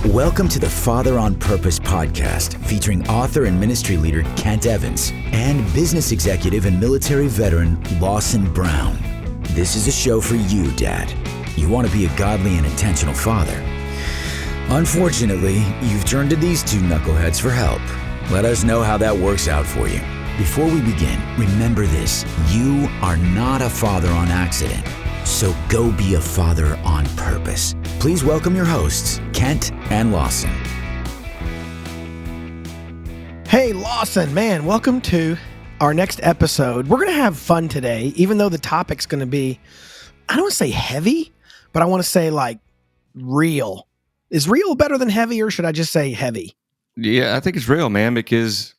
Welcome to the Father on Purpose podcast, featuring author and ministry leader Kent Evans and business executive and military veteran Lawson Brown. This is a show for you, Dad. You want to be a godly and intentional father. Unfortunately, you've turned to these two knuckleheads for help. Let us know how that works out for you. Before we begin, remember this: you are not a father on accident. So go be a father on purpose. Please welcome your hosts, Kent and Lawson. Hey, Lawson, man, welcome to our next episode. We're going to have fun today, even though the topic's going to be, I don't want to say heavy, but I want to say like real. Is real better than heavy, or should I just say heavy? Yeah, I think it's real, man, because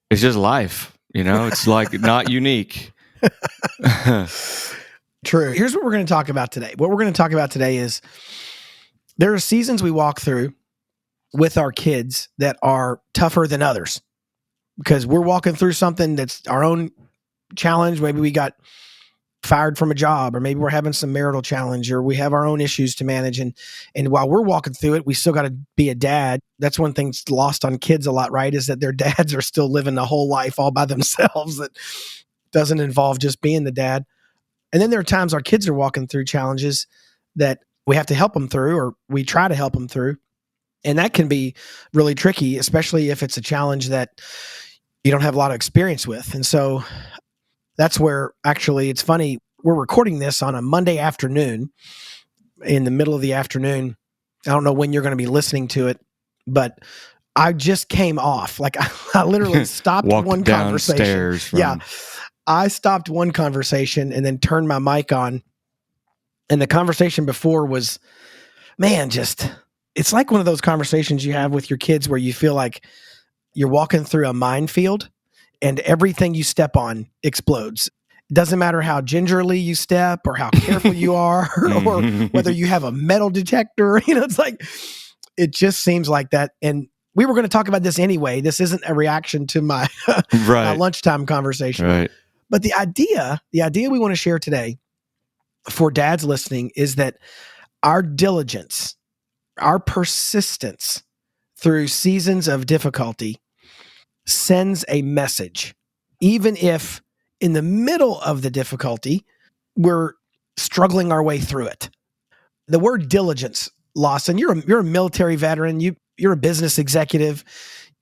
it's just life. You know, it's like not unique. True. Here's what we're going to talk about today. What we're going to talk about today is there are seasons we walk through with our kids that are tougher than others because we're walking through something that's our own challenge. Maybe we got fired from a job, or maybe we're having some marital challenge, or we have our own issues to manage. And while we're walking through it, we still got to be a dad. That's one thing that's lost on kids a lot, right? Is that their dads are still living the whole life all by themselves. That doesn't involve just being the dad. And then there are times our kids are walking through challenges that we have to help them through, or we try to help them through. And that can be really tricky, especially if it's a challenge that you don't have a lot of experience with. And so that's where actually it's funny. We're recording this on a Monday afternoon in the middle of the afternoon. I don't know when you're going to be listening to it, but I just came off. Like I literally stopped one conversation. Yeah. I stopped one conversation and then turned my mic on. And the conversation before was, man, it's like one of those conversations you have with your kids where you feel like you're walking through a minefield and everything you step on explodes. It doesn't matter how gingerly you step or how careful you are or whether you have a metal detector. It's like, it just seems like that. And we were going to talk about this anyway. This isn't a reaction to my, my lunchtime conversation. Right. But the idea we want to share today for dads listening is that our diligence, our persistence through seasons of difficulty sends a message, even if in the middle of the difficulty, we're struggling our way through it. The word diligence, Lawson, you're a military veteran, you're a business executive,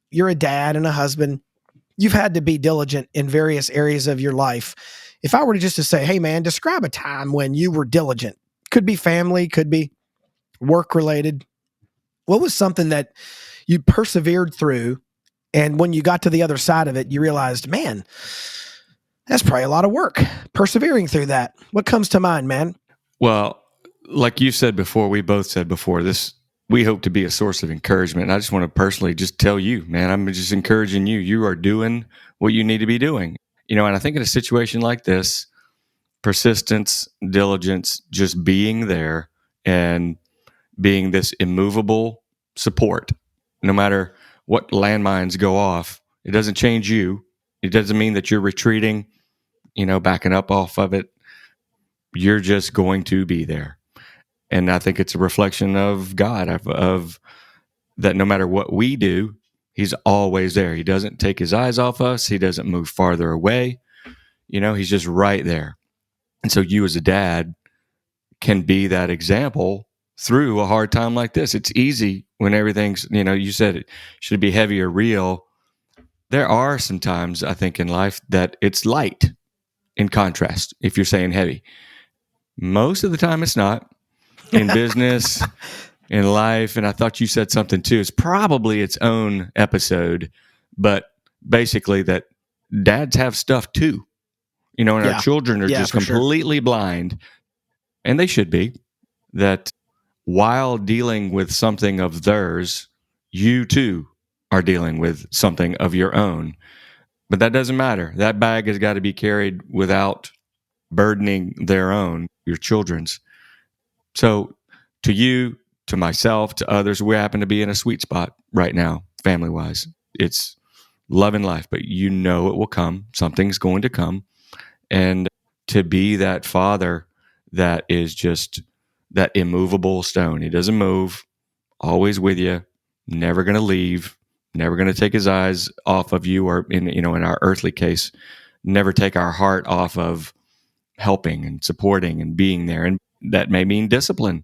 you're a dad and a husband. You've had to be diligent in various areas of your life. If I were to just to say, hey man, describe a time when you were diligent, could be family, could be work related. What was something that you persevered through? And when you got to the other side of it, you realized, man, that's probably a lot of work persevering through that. What comes to mind, man? Well, like you said before, we both said before, we hope to be a source of encouragement. And I just want to personally just tell you, man, I'm just encouraging you. You are doing what you need to be doing. And I think in a situation like this, persistence, diligence, just being there and being this immovable support, no matter what landmines go off, it doesn't change you. It doesn't mean that you're retreating, backing up off of it. You're just going to be there. And I think it's a reflection of God, of that no matter what we do, He's always there. He doesn't take His eyes off us. He doesn't move farther away. He's just right there. And so you as a dad can be that example through a hard time like this. It's easy when everything's, you said it should be heavy or real. There are some times, I think, in life that it's light in contrast, if you're saying heavy. Most of the time it's not. In business, in life, and I thought you said something too. It's probably its own episode, but basically that dads have stuff too, and our children are just completely blind, and they should be, that while dealing with something of theirs, you too are dealing with something of your own. But that doesn't matter. That bag has got to be carried without burdening your children's. So to you, to myself, to others, we happen to be in a sweet spot right now, family-wise. It's love and life, but it will come. Something's going to come. And to be that father that is just that immovable stone. He doesn't move. always with you, never going to leave, never going to take his eyes off of you, or in our earthly case, never take our heart off of helping and supporting and being there. And that may mean discipline.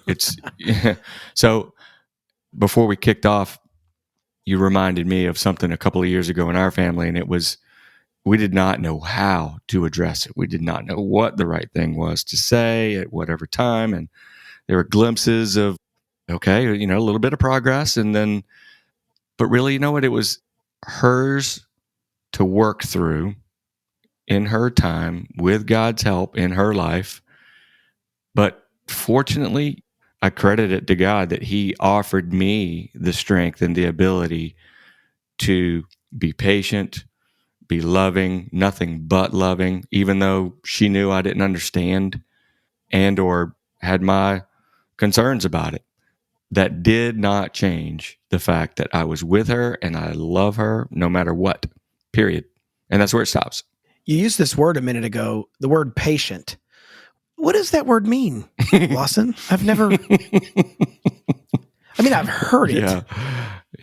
It's so before we kicked off, you reminded me of something a couple of years ago in our family, and it was, we did not know how to address it. We did not know what the right thing was to say at whatever time. And there were glimpses of, okay, a little bit of progress. And then, but really, you know what? It was hers to work through in her time with God's help in her life. But fortunately, I credit it to God that He offered me the strength and the ability to be patient, be loving, nothing but loving, even though she knew I didn't understand and or had my concerns about it. That did not change the fact that I was with her and I love her no matter what, period. And that's where it stops. You used this word a minute ago, the word patient. What does that word mean, Lawson? I've heard it.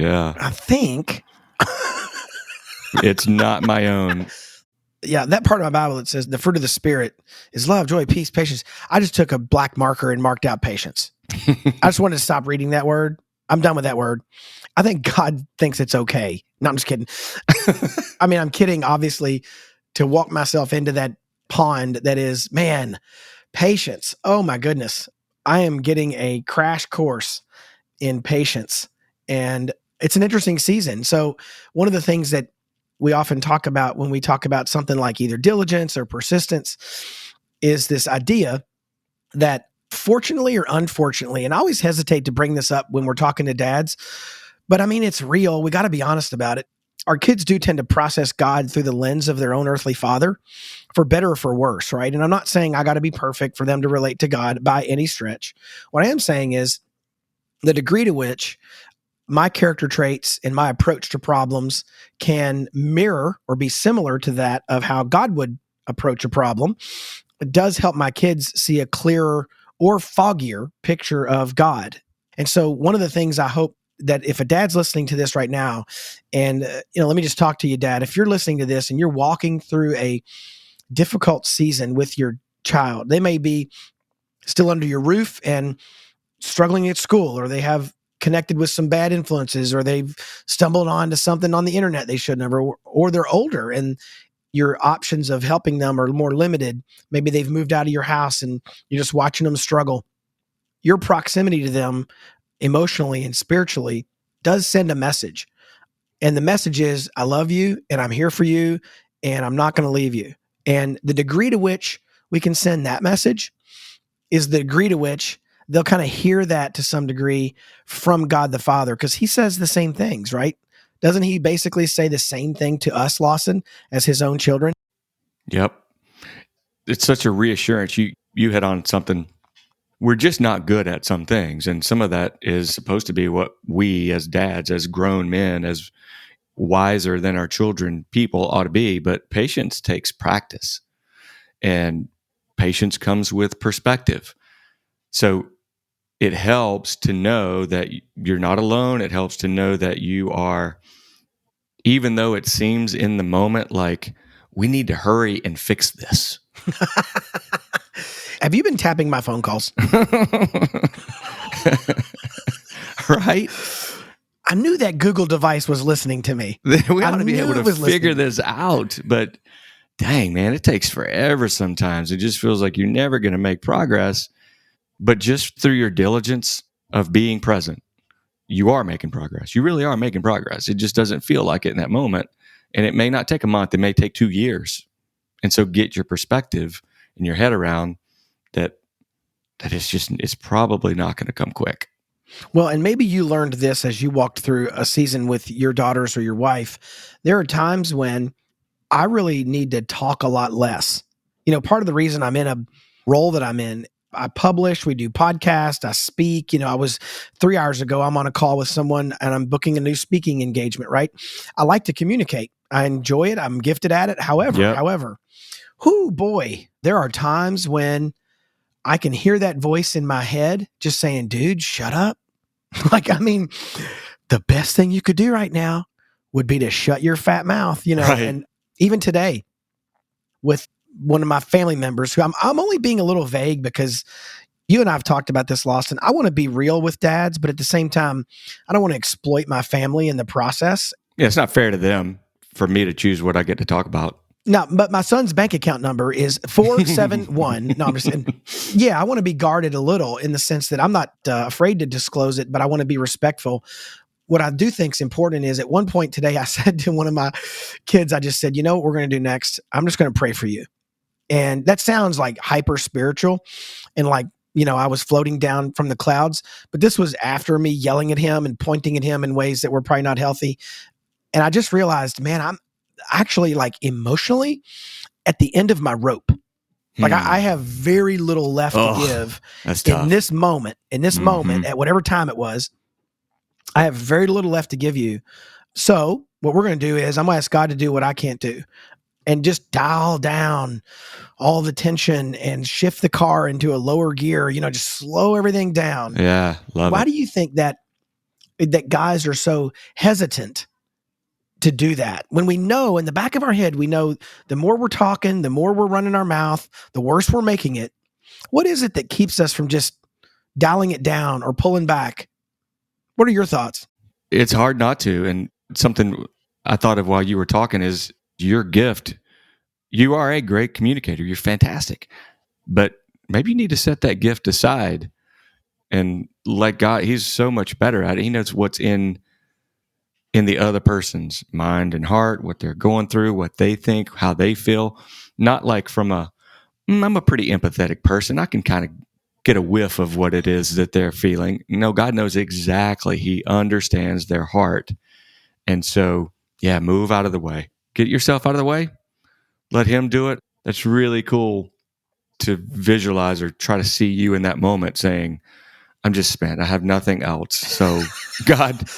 Yeah. I think. It's not my own. Yeah, that part of my Bible that says the fruit of the Spirit is love, joy, peace, patience. I just took a black marker and marked out patience. I just wanted to stop reading that word. I'm done with that word. I think God thinks it's okay. No, I'm just kidding. I'm kidding, obviously, to walk myself into that pond that is, man, patience. Oh my goodness. I am getting a crash course in patience. And it's an interesting season. So one of the things that we often talk about when we talk about something like either diligence or persistence is this idea that, fortunately or unfortunately, and I always hesitate to bring this up when we're talking to dads, but it's real. We got to be honest about it. Our kids do tend to process God through the lens of their own earthly father, for better or for worse, right? And I'm not saying I got to be perfect for them to relate to God by any stretch. What I am saying is the degree to which my character traits and my approach to problems can mirror or be similar to that of how God would approach a problem. It does help my kids see a clearer or foggier picture of God. And so one of the things I hope that if a dad's listening to this right now, and let me just talk to you, Dad, if you're listening to this and you're walking through a difficult season with your child, they may be still under your roof and struggling at school, or they have connected with some bad influences, or they've stumbled onto something on the internet they shouldn't have, or they're older and your options of helping them are more limited. Maybe they've moved out of your house and you're just watching them struggle. Your proximity to them emotionally and spiritually does send a message. And the message is, I love you and I'm here for you and I'm not going to leave you. And the degree to which we can send that message is the degree to which they'll kind of hear that to some degree from God the Father, because He says the same things, right? Doesn't He basically say the same thing to us, Lawson, as His own children? Yep. It's such a reassurance. You hit on something. We're just not good at some things. And some of that is supposed to be what we as dads, as grown men, as wiser than our children people ought to be. But patience takes practice. And patience comes with perspective. So it helps to know that you're not alone. It helps to know that you are, even though it seems in the moment like we need to hurry and fix this. Have you been tapping my phone calls? Right? I knew that Google device was listening to me. We ought to be able to figure this out. But dang, man, it takes forever sometimes. It just feels like you're never going to make progress. But just through your diligence of being present, you are making progress. You really are making progress. It just doesn't feel like it in that moment. And it may not take a month. It may take 2 years. And so get your perspective and your head around that it's probably not going to come quick. Well, and maybe you learned this as you walked through a season with your daughters or your wife. There are times when I really need to talk a lot less. Part of the reason I'm in a role that I'm in, I publish, we do podcasts, I speak. I was 3 hours ago, I'm on a call with someone and I'm booking a new speaking engagement, right? I like to communicate. I enjoy it. I'm gifted at it. However, boy, there are times when I can hear that voice in my head just saying, dude, shut up. Like, I mean, the best thing you could do right now would be to shut your fat mouth, Right. And even today with one of my family members who I'm only being a little vague because you and I have talked about this, Lawson. I want to be real with dads, but at the same time, I don't want to exploit my family in the process. Yeah, it's not fair to them for me to choose what I get to talk about. No, but my son's bank account number is 471. No, I'm just saying, yeah, I want to be guarded a little in the sense that I'm not afraid to disclose it, but I want to be respectful. What I do think is important is at one point today, I said to one of my kids, I just said, you know what we're going to do next? I'm just going to pray for you. And that sounds like hyper spiritual and like, I was floating down from the clouds, but this was after me yelling at him and pointing at him in ways that were probably not healthy. And I just realized, man, I'm actually like emotionally at the end of my rope. Like I have very little left to give in this moment, at whatever time it was. I have very little left to give you. So what we're going to do is I'm going to ask God to do what I can't do and just dial down all the tension and shift the car into a lower gear, just slow everything down. Yeah. Why do you think that guys are so hesitant to do that? When we know in the back of our head, we know the more we're talking, the more we're running our mouth, the worse we're making it. What is it that keeps us from just dialing it down or pulling back? What are your thoughts? It's hard not to. And something I thought of while you were talking is your gift. You are a great communicator. You're fantastic. But maybe you need to set that gift aside and let God, he's so much better at it. He knows what's in the other person's mind and heart, what they're going through, what they think, how they feel. Not like from I'm a pretty empathetic person. I can kind of get a whiff of what it is that they're feeling. God knows exactly. He understands their heart. And so, yeah, move out of the way. Get yourself out of the way. Let him do it. That's really cool to visualize or try to see you in that moment saying, I'm just spent. I have nothing else. So, God,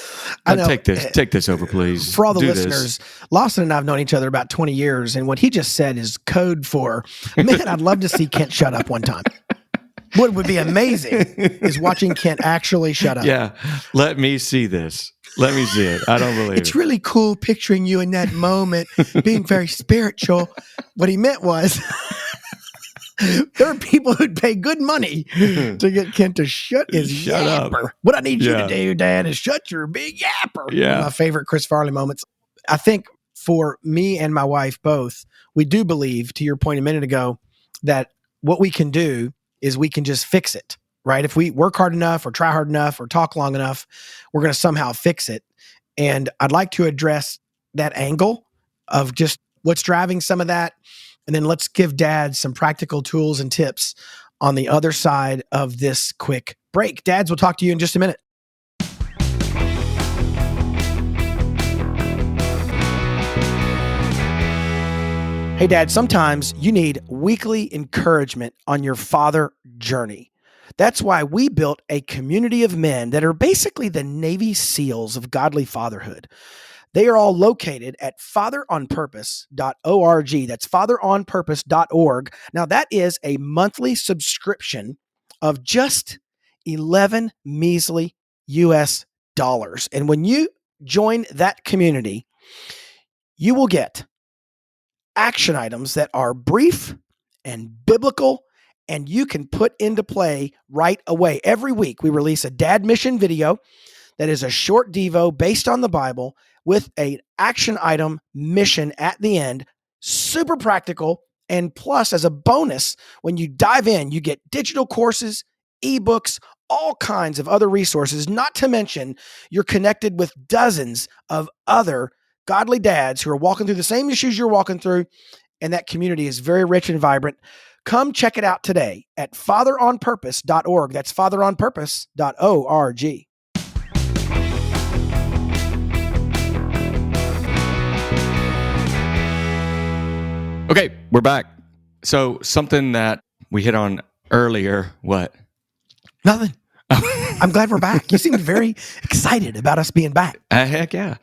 take this over, please. For all the listeners, Lawson and I have known each other about 20 years, and what he just said is code for, man, I'd love to see Kent shut up one time. What would be amazing is watching Kent actually shut up. Yeah, let me see this. Let me see it. I don't believe it's really cool picturing you in that moment, being very spiritual. What he meant was there are people who'd pay good money to get Kent to shut his yapper. Up. What I need you to do, Dad, is shut your big yapper. Yeah. One of my favorite Chris Farley moments. I think for me and my wife both, we do believe, to your point a minute ago, that what we can do is we can just fix it, right? If we work hard enough or try hard enough or talk long enough, we're going to somehow fix it. And I'd like to address that angle of just what's driving some of that. And then let's give dads some practical tools and tips on the other side of this quick break. Dads, we'll talk to you in just a minute. Hey, Dad, sometimes you need weekly encouragement on your father journey. That's why we built a community of men that are basically the Navy SEALs of godly fatherhood. They are all located at fatheronpurpose.org. That's fatheronpurpose.org. Now, that is a monthly subscription of just 11 measly US dollars. And when you join that community, you will get action items that are brief and biblical, and you can put into play right away. Every week, we release a dad mission video that is a short devo based on the Bible with an action item mission at the end, super practical. And plus, as a bonus, when you dive in, you get digital courses, ebooks, all kinds of other resources, not to mention you're connected with dozens of other godly dads who are walking through the same issues you're walking through, and that community is very rich and vibrant. Come check it out today at fatheronpurpose.org. That's fatheronpurpose.org. Okay, we're back. So something that we hit on earlier, what? Nothing. I'm glad we're back. You seemed very excited about us being back. Heck yeah.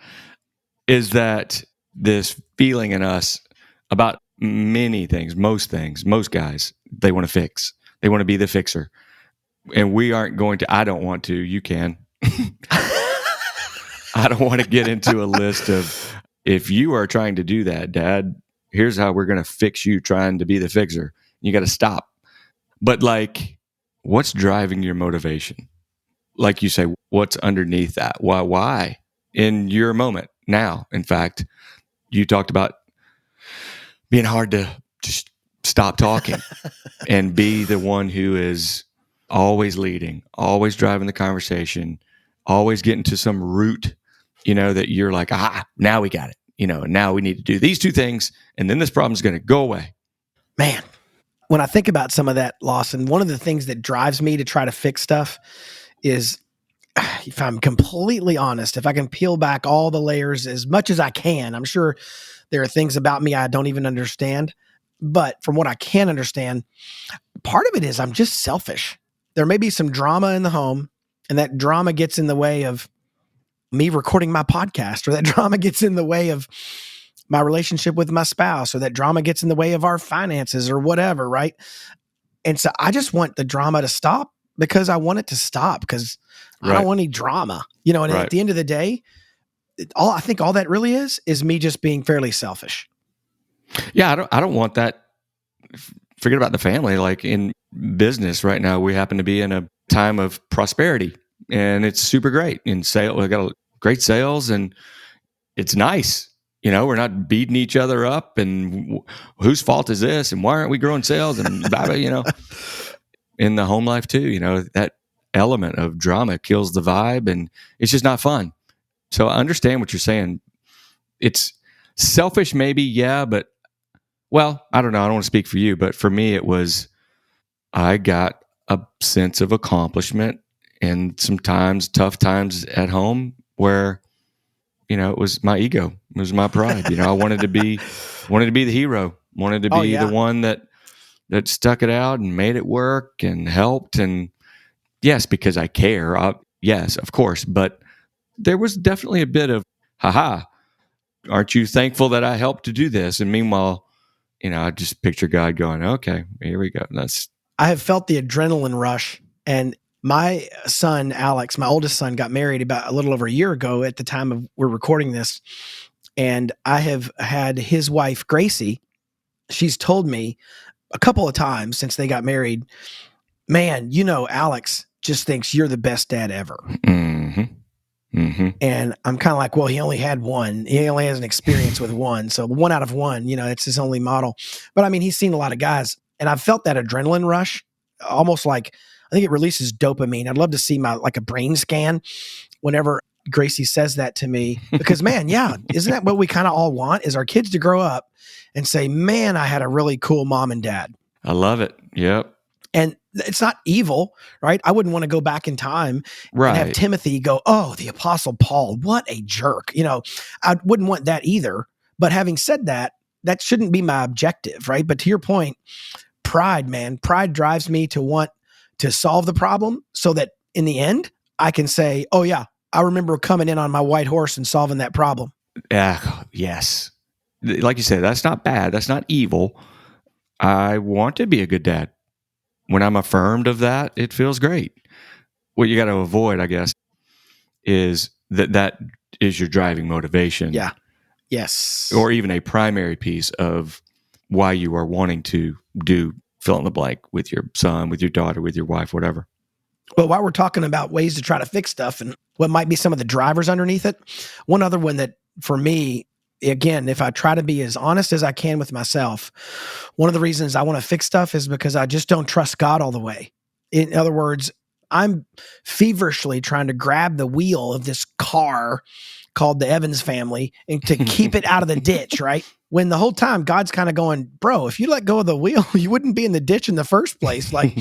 Is that this feeling in us about many things, most guys, they want to fix. They want to be the fixer. And we aren't going to, I don't want to, you can. I don't want to get into a list of, if you are trying to do that, Dad, here's how we're going to fix you trying to be the fixer. You got to stop. But like, what's driving your motivation? Like you say, what's underneath that? Why? In your moment now, in fact, you talked about being hard to just stop talking and be the one who is always leading, always driving the conversation, always getting to some root, that you're like, now we got it. Now we need to do these two things, and then this problem's going to go away. Man, when I think about some of that, Lawson, one of the things that drives me to try to fix stuff is, if I'm completely honest, if I can peel back all the layers as much as I can, I'm sure there are things about me I don't even understand. But from what I can understand, part of it is I'm just selfish. There may be some drama in the home, and that drama gets in the way of me recording my podcast, or that drama gets in the way of my relationship with my spouse, or that drama gets in the way of our finances or whatever, right? And so I just want the drama to stop, because I want it to stop, because I don't want any drama, and Right. at the end of the day, I think all that really is me just being fairly selfish. Yeah, I don't want that. Forget about the family. Like in business right now, we happen to be in a time of prosperity, and it's super great in sale. We've got great sales, and it's nice. We're not beating each other up, and whose fault is this, and why aren't we growing sales, and blah, blah, in the home life too, that element of drama kills the vibe, and it's just not fun. So I understand what you're saying. It's selfish maybe, yeah, but well, I don't know. I don't want to speak for you, but for me, it was, I got a sense of accomplishment and sometimes tough times at home where, it was my ego. It was my pride. I wanted to be the hero, wanted to be the one that stuck it out and made it work and helped. And yes, because I care. Yes, of course. But there was definitely a bit of, aren't you thankful that I helped to do this? And meanwhile, I just picture God going, okay, here we go. I have felt the adrenaline rush, and my son, Alex, my oldest son, got married about a little over a year ago at the time of we're recording this. And I have had his wife, Gracie. She's told me a couple of times since they got married, man, Alex just thinks you're the best dad ever. Mm-hmm. Mm-hmm. And I'm kind of like, well, he only had one. He only has an experience with one. So 1 out of 1, it's his only model. But I mean, he's seen a lot of guys, and I've felt that adrenaline rush, almost like, I think it releases dopamine. I'd love to see a brain scan whenever Gracie says that to me, because man, yeah, isn't that what we kind of all want, is our kids to grow up and say, man, I had a really cool mom and dad. I love it. Yep. And it's not evil, right? I wouldn't want to go back in time and have Timothy go, oh, the Apostle Paul, what a jerk. I wouldn't want that either. But having said that, that shouldn't be my objective, right? But to your point, pride, man, pride drives me to want to solve the problem so that in the end, I can say, oh yeah, I remember coming in on my white horse and solving that problem. Yes. Like you said, that's not bad. That's not evil. I want to be a good dad. When I'm affirmed of that, it feels great. What you got to avoid, I guess, is that is your driving motivation. Yeah. Yes. Or even a primary piece of why you are wanting to do fill in the blank with your son, with your daughter, with your wife, whatever. Well, while we're talking about ways to try to fix stuff and what might be some of the drivers underneath it, one other one that for me, again, if I try to be as honest as I can with myself, one of the reasons I want to fix stuff is because I just don't trust God all the way. In other words, I'm feverishly trying to grab the wheel of this car called the Evans family and to keep it out of the ditch, right? When the whole time God's kind of going, bro, if you let go of the wheel, you wouldn't be in the ditch in the first place. Like,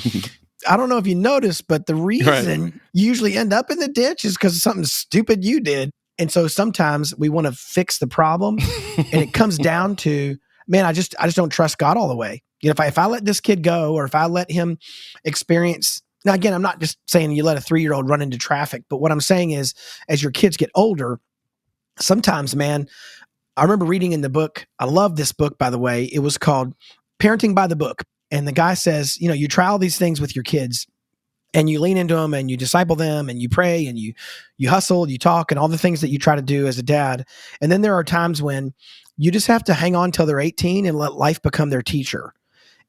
I don't know if you noticed, but the reason you usually end up in the ditch is because of something stupid you did. And so sometimes we want to fix the problem, and it comes down to, man, I just don't trust God all the way. If I let this kid go, or if I let him experience, now again, I'm not just saying you let a 3-year-old run into traffic, but what I'm saying is, as your kids get older, sometimes, man, I remember reading in the book, I love this book, by the way, it was called Parenting by the Book. And the guy says, you try all these things with your kids, and you lean into them and you disciple them and you pray and you hustle, you talk, and all the things that you try to do as a dad. And then there are times when you just have to hang on till they're 18 and let life become their teacher.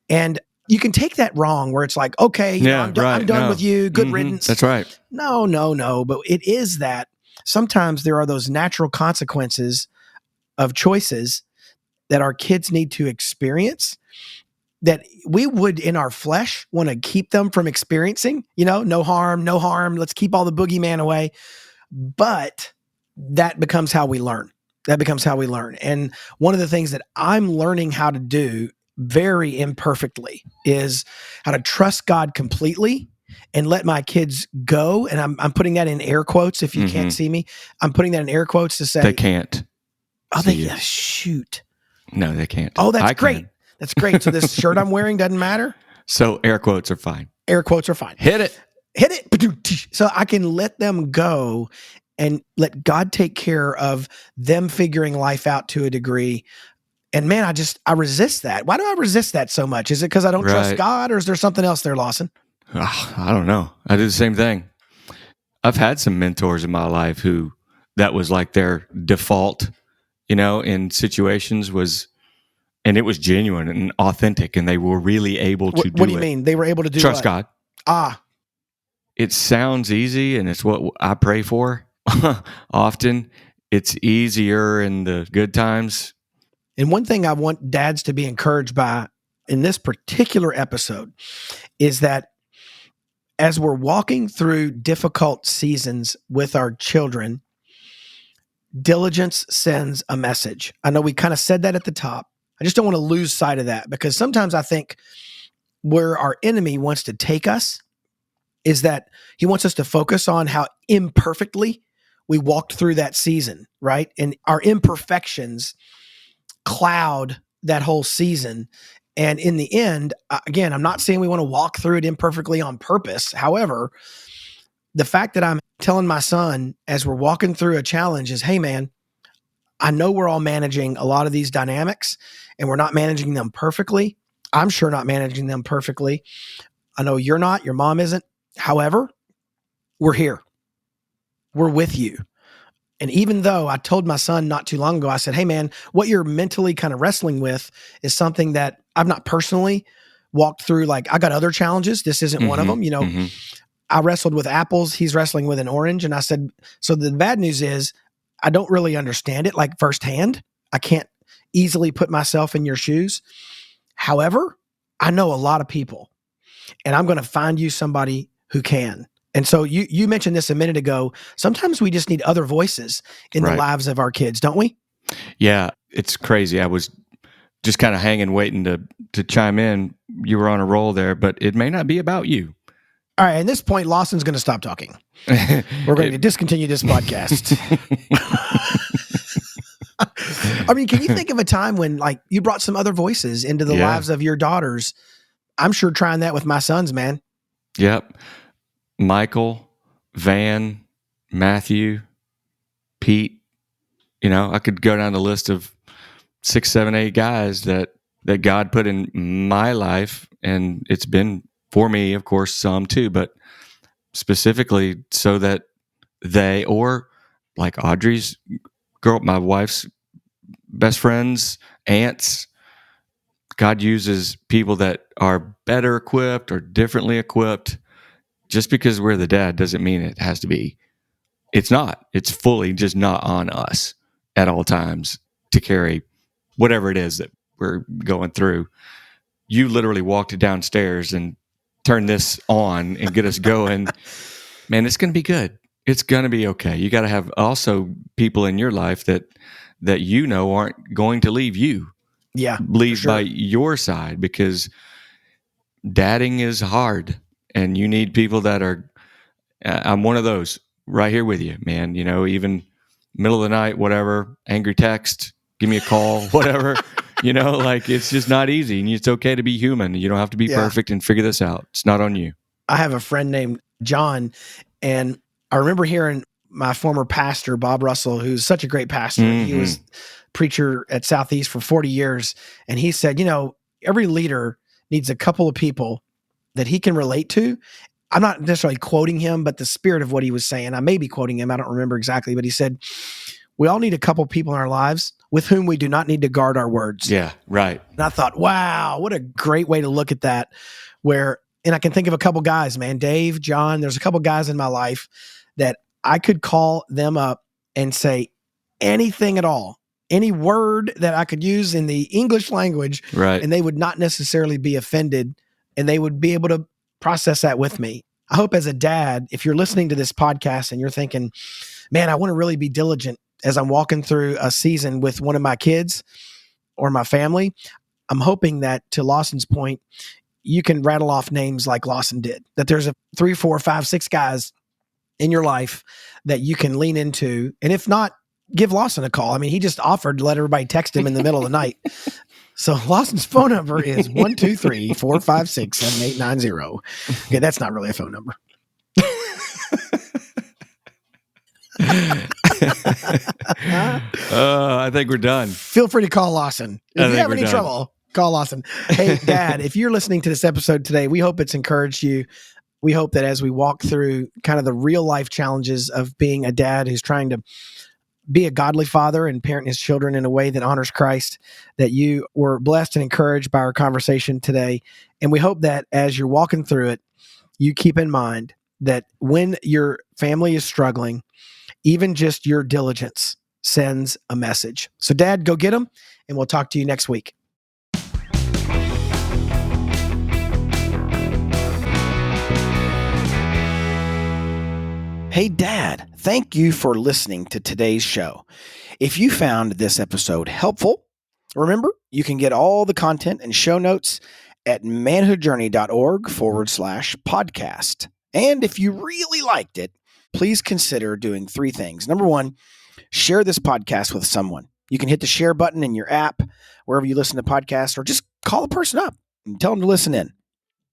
And you can take that wrong where it's like, okay, I'm done with you. Good riddance. That's right. No. But it is that sometimes there are those natural consequences of choices that our kids need to experience that we would in our flesh want to keep them from experiencing, no harm. Let's keep all the boogeyman away. But that becomes how we learn. And one of the things that I'm learning how to do very imperfectly is how to trust God completely and let my kids go. And I'm putting that in air quotes. If you can't see me, I'm putting that in air quotes to say they can't. Oh, shoot. No, they can't. Oh, that's great. That's great. So this shirt I'm wearing doesn't matter? So air quotes are fine. Air quotes are fine. Hit it. So I can let them go and let God take care of them figuring life out to a degree. And man, I resist that. Why do I resist that so much? Is it because I don't trust God, or is there something else there, Lawson? I don't know. I do the same thing. I've had some mentors in my life who that was like their default, in situations and it was genuine and authentic, and they were really able to do it. What do you mean? They were able to do Trust what? God. It sounds easy, and it's what I pray for. Often it's easier in the good times. And one thing I want dads to be encouraged by in this particular episode is that as we're walking through difficult seasons with our children, Diligence sends a message. I know we kind of said that at the top. I just don't want to lose sight of that, because sometimes I think where our enemy wants to take us is that he wants us to focus on how imperfectly we walked through that season, right? And our imperfections cloud that whole season. And in the end, again, I'm not saying we want to walk through it imperfectly on purpose. However, the fact that I'm telling my son as we're walking through a challenge is, hey, man, I know we're all managing a lot of these dynamics and we're not managing them perfectly. I'm sure not managing them perfectly. I know you're not, your mom isn't. However, we're here. We're with you. And even though I told my son not too long ago, I said, hey, man, what you're mentally kind of wrestling with is something that I've not personally walked through. Like, I got other challenges. This isn't one of them. I wrestled with apples. He's wrestling with an orange. And I said, so the bad news is I don't really understand it like firsthand. I can't easily put myself in your shoes. However, I know a lot of people, and I'm going to find you somebody who can. And so you mentioned this a minute ago. Sometimes we just need other voices in the lives of our kids, don't we? Yeah, it's crazy. I was just kind of hanging, waiting to chime in. You were on a roll there, but it may not be about you. All right, at this point, Lawson's going to stop talking. We're going to discontinue this podcast. I mean, can you think of a time when you brought some other voices into the lives of your daughters? I'm sure trying that with my sons, man. Yep. Michael, Van, Matthew, Pete. I could go down the list of 6, 7, 8 guys that God put in my life, and it's been for me, of course, some too, but specifically so that they, or like Audrey's girl, my wife's best friends, aunts, God uses people that are better equipped or differently equipped. Just because we're the dad doesn't mean it has to be. It's not. It's fully just not on us at all times to carry whatever it is that we're going through. You literally walked downstairs and turned this on and get us going. Man, it's going to be good. It's going to be okay. You got to have also people in your life that aren't going to leave you. Yeah. Leave by your side, because dadding is hard, and you need people that are, I'm one of those right here with you, man. Even middle of the night, whatever, angry text, give me a call, whatever. It's just not easy, and it's okay to be human. You don't have to be perfect and figure this out. It's not on you. I have a friend named John, and I remember hearing my former pastor, Bob Russell, who's such a great pastor. Mm-hmm. He was preacher at Southeast for 40 years. And he said, every leader needs a couple of people that he can relate to. I'm not necessarily quoting him, but the spirit of what he was saying, I may be quoting him. I don't remember exactly, but he said, we all need a couple people in our lives with whom we do not need to guard our words. Yeah, right. And I thought, wow, what a great way to look at that. And I can think of a couple guys, man, Dave, John, there's a couple guys in my life that I could call them up and say anything at all, any word that I could use in the English language, Right. and they would not necessarily be offended, and they would be able to process that with me. I hope as a dad, if you're listening to this podcast and you're thinking, man, I want to really be diligent as I'm walking through a season with one of my kids or my family, I'm hoping that, to Lawson's point, you can rattle off names like Lawson did, that there's 3, 4, 5, 6 guys in your life that you can lean into. And if not, give Lawson a call. I mean, he just offered to let everybody text him in the middle of the night. So Lawson's phone number is 1-2-3-4-5-6-7-8-9-0. Okay, that's not really a phone number. I think we're done. Feel free to call Lawson. If you have any trouble, call Lawson. Hey, Dad, if you're listening to this episode today, we hope it's encouraged you. We hope that as we walk through kind of the real life challenges of being a dad who's trying to be a godly father and parent his children in a way that honors Christ, that you were blessed and encouraged by our conversation today. And we hope that as you're walking through it, you keep in mind that when your family is struggling, even just your diligence sends a message. So, Dad, go get them, and we'll talk to you next week. Hey, Dad, thank you for listening to today's show. If you found this episode helpful, remember, you can get all the content and show notes at manhoodjourney.org/podcast. And if you really liked it, please consider doing 3 things. Number 1, share this podcast with someone. You can hit the share button in your app, wherever you listen to podcasts, or just call a person up and tell them to listen in.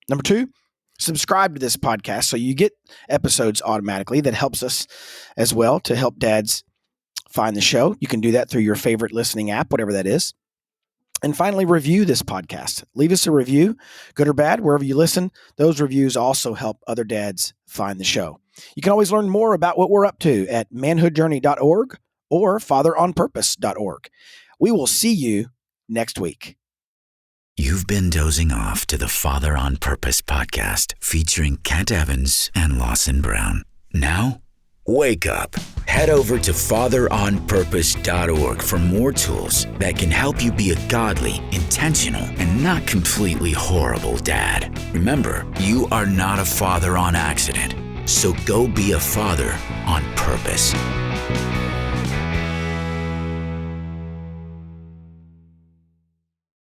Number 2, subscribe to this podcast so you get episodes automatically. That helps us as well to help dads find the show. You can do that through your favorite listening app, whatever that is. And finally, review this podcast. Leave us a review, good or bad, wherever you listen. Those reviews also help other dads find the show. You can always learn more about what we're up to at manhoodjourney.org or fatheronpurpose.org. We will see you next week. You've been dozing off to the Father on Purpose podcast featuring Kent Evans and Lawson Brown. Now, wake up. Head over to fatheronpurpose.org for more tools that can help you be a godly, intentional, and not completely horrible dad. Remember, you are not a father on accident, so go be a father on purpose.